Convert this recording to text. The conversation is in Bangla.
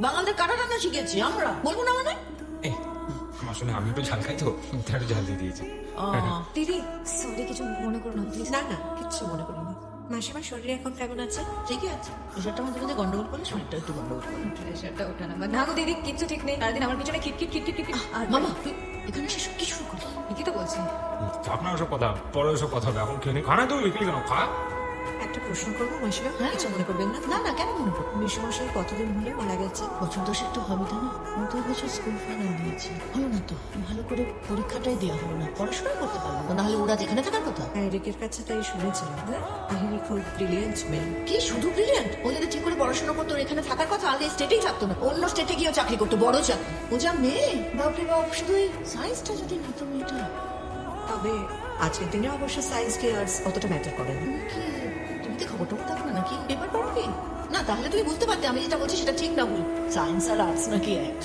বাঙালদের কাটা রান্না শিখেছি আমরা, বলবো না মানে? এই, আসলে আমি একটু ঝাল খাই তো, তাই একটু ঝাল দিয়ে দিয়েছি। দিদি সরি, কিছু মনে করো না প্লিজ। না না, কিচ্ছু মনে করিনি। মাসিমার শরীর এখন কেমন আছে? ঠিকই আছে, প্রেশারটা মাঝে মাঝে গন্ডগোল করলে শরীরটা একটু গন্ডগোল করে। প্রেশারটা ওঠা না না গো দিদি, কিচ্ছু ঠিক নেই। সারাদিন আমার পিছনে খিটখিট খিটখিট খিটখিট। আর মামা তুই এখানে এসে কি শুরু করলি? ঠিকই তো বলছি। আপনার ওসব কথা পরে, ওসব কথা হবে, এখন খেয়ে খানা তো বিক্রি কেন খা। একটা প্রশ্ন করবো মাসিমা? হ্যাঁ। কিছু মনে করবেন না? না না, কেন মনে করবো? মেসোমশাই কতদিন হলে মারা গেছে? বছর দশেক তো হবে, তাই না? 2 বছর স্কুল ফাইনাল দিয়েছি, হলো না তো। ভালো করে পরীক্ষাটাই দেওয়া হলো না, পড়াশোনা করতে পারলো না। নাহলে ওরা যেখানে থাকার কথা। এরিকের কাছে তাই শুনেছিলাম। কাহিনী খুব ব্রিলিয়েন্ট মেয়ে। কি শুধু ব্রিলিয়ান্ট? ও যদি ঠিক করে পড়াশোনা করতো, ওর এখানে থাকার কথা, আগে স্টেটেই থাকতো না, অন্য স্টেটে গিয়েও চাকরি করতো, বড় চাকরি। ও যা মেয়ে, বাপরে বাপ, শুধু সায়েন্সটা যদি নিত মেয়েটা। তবে আজকের দিনে অবশ্য সায়েন্স কি আর্টস অতটা ম্যাটার করে না। তুমি কি খবর টবর থাকো না নাকি? পেপার পড়ো কি? না, তাহলে তুমি বুঝতে পারতে আমি যেটা বলছি সেটা ঠিক না ভুল। সায়েন্স আর আর্টস নাকি এক?